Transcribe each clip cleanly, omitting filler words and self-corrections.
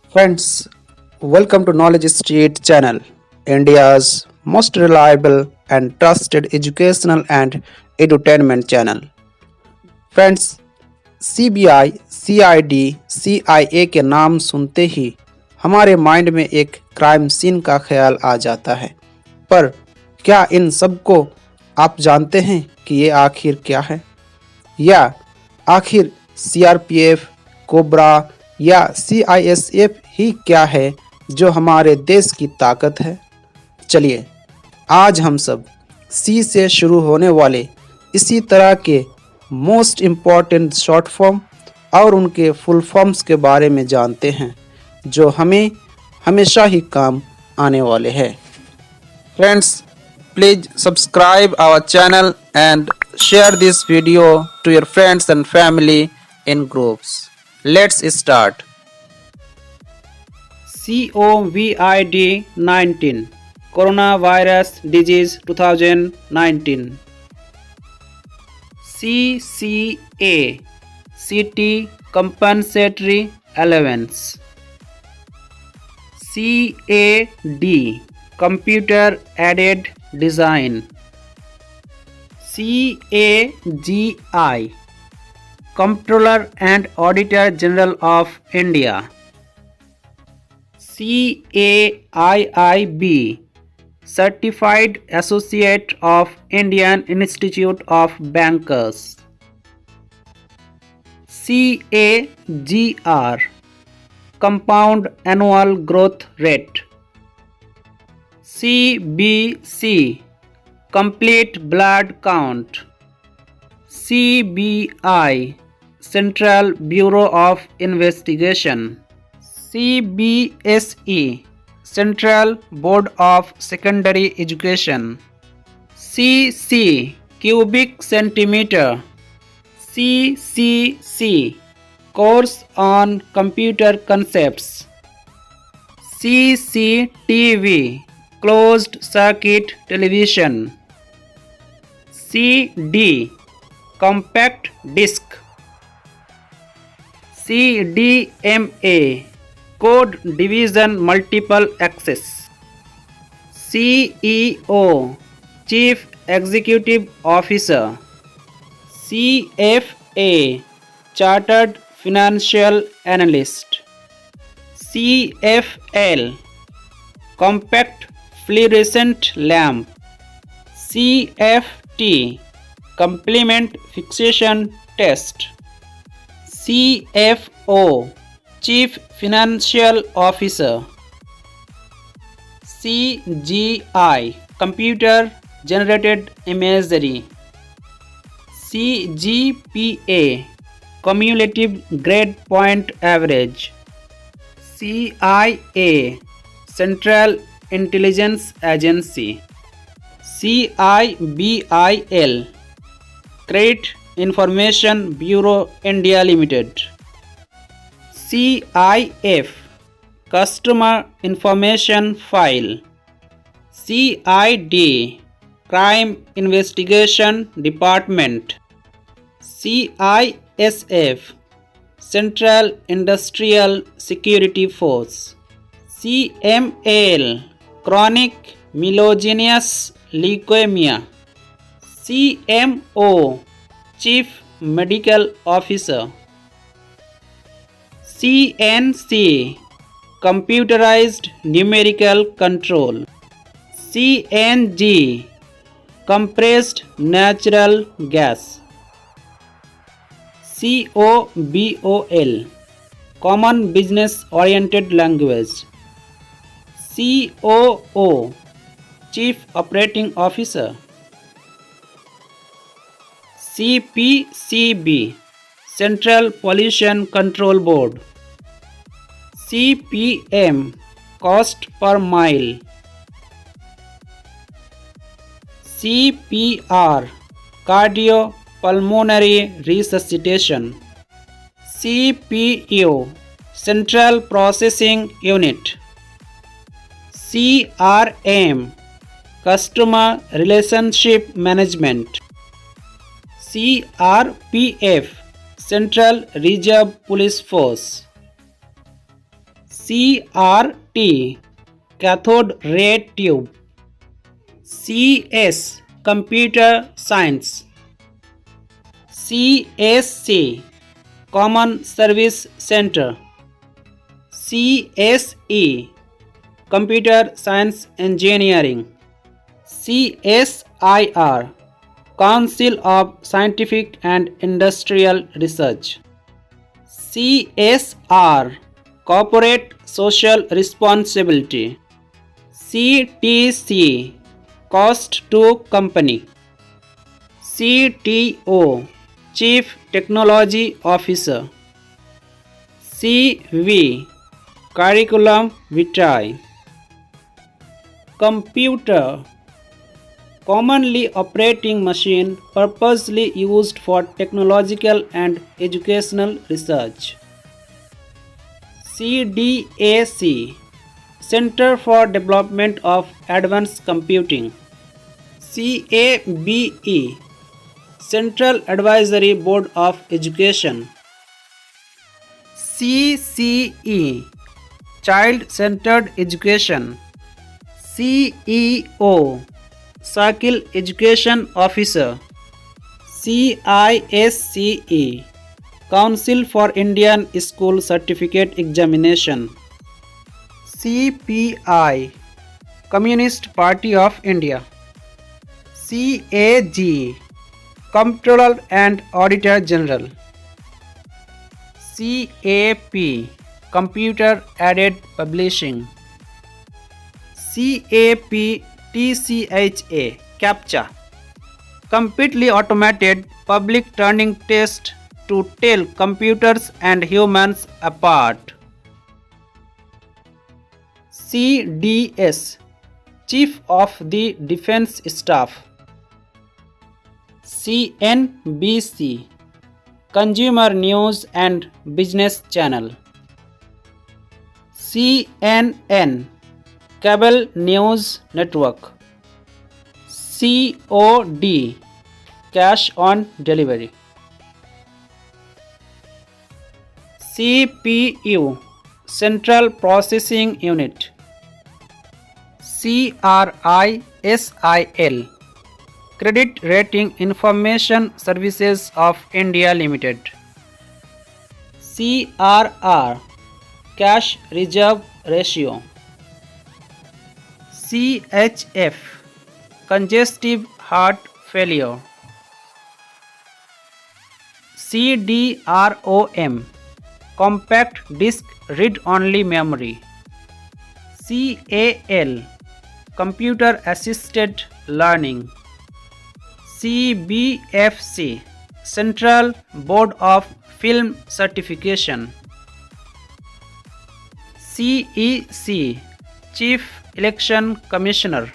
Friends, welcome to Knowledge Street channel, India's most reliable and trusted educational and edutainment channel. Friends, CBI, CID, CIA के नाम सुनते ही हमारे mind में एक crime scene का ख्याल आ जाता है। पर क्या इन सब को आप जानते हैं कि ये आखिर क्या है? या आखिर सीआरपीएफ, कोबरा या सीआईएसएफ ही क्या है जो हमारे देश की ताकत है? चलिए आज हम सब सी से शुरू होने वाले इसी तरह के मोस्ट इम्पॉर्टेंट शॉर्ट फॉर्म और उनके फुल फॉर्म्स के बारे में जानते हैं जो हमें हमेशा ही काम आने वाले हैं। Friends, please subscribe our channel and share this video to your friends and family in groups. Let's start. COVID-19 Coronavirus Disease 2019. CCA City Compensatory Allowance. CAD Computer Aided Design. CAGI Comptroller and Auditor General of India. CAIIB Certified Associate of Indian Institute of Bankers. CAGR Compound Annual Growth Rate. CBC Complete Blood Count. CBI Central Bureau of Investigation. CBSE Central Board of Secondary Education. CC Cubic Centimeter. CCC Course on Computer Concepts. CCTV Closed Circuit Television. CD Compact Disc. CDMA Code Division Multiple Access. CEO Chief Executive Officer. CFA Chartered Financial Analyst. CFL Compact Fluorescent Lamp. CFT Complement Fixation Test. CFO Chief Financial Officer. CGI Computer Generated Imagery. CGPA Cumulative Grade Point Average. CIA Central Intelligence Agency. CIBIL Credit Information Bureau India Limited. CIF Customer Information File. CID Crime Investigation Department. CISF Central Industrial Security Force. CML Chronic Myelogenous Leukemia. CMO Chief Medical Officer. CNC Computerized Numerical Control. CNG Compressed Natural Gas. COBOL Common Business Oriented Language. COO Chief Operating Officer. CPCB Central Pollution Control Board. CPM Cost per Mile. CPR Cardiopulmonary Resuscitation. CPU Central Processing Unit. CRM Customer Relationship Management. CRPF Central Reserve Police Force. CRT cathode ray tube. CS computer science. CSC common service center. CSE computer science engineering. CSIR Council of Scientific and Industrial Research. CSR Corporate Social Responsibility. CTC Cost to Company. CTO Chief Technology Officer. CV Curriculum Vitae. Computer Commonly operating machine purposely used for technological and educational research. CDAC Center for Development of Advanced Computing. CABE Central Advisory Board of Education. CCE Child Centered Education. CEO Circle Education Officer. CISCE Council for Indian School Certificate Examination. CPI Communist Party of India. CAG Comptroller and Auditor General. CAP Computer Aided Publishing. CAPTCHA CAPTCHA Completely Automated Public Turning Test to tell computers and humans apart. CDS Chief of the Defense Staff. CNBC Consumer News and Business Channel. CNN Cable News Network. COD Cash on Delivery. CPU Central Processing Unit. CRISIL Credit Rating Information Services of India Limited. CRR Cash Reserve Ratio. CHF Congestive Heart Failure. CDROM Compact Disk Read-Only Memory. CAL Computer Assisted Learning. CBFC Central Board of Film Certification. CEC Chief Election Commissioner.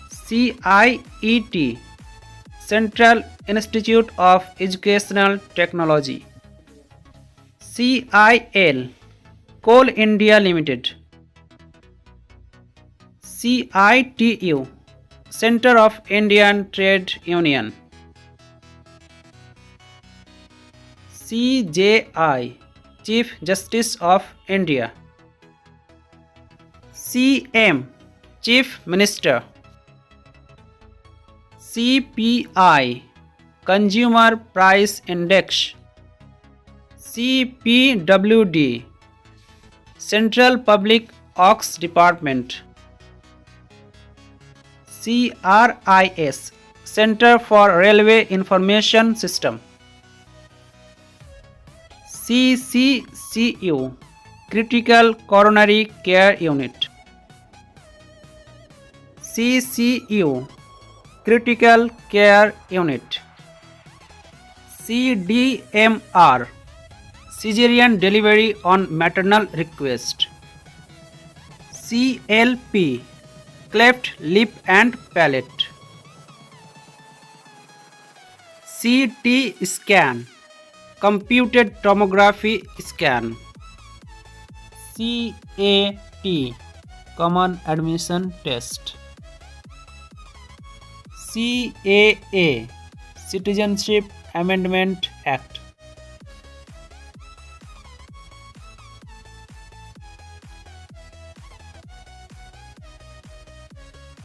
CIET Central Institute of Educational Technology. CIL Coal India Limited. CITU Center of Indian Trade Union. CJI Chief Justice of India. CM Chief Minister. CPI Consumer Price Index. CPWD Central Public Works Department. CRIS Center for Railway Information System. CCCU Critical Coronary Care Unit. CCU Critical Care Unit. CDMR Cesarean Delivery on Maternal Request. CLP Cleft Lip and Palate. CT Scan Computed Tomography Scan. CAT Common Admission Test. CAA Citizenship Amendment Act.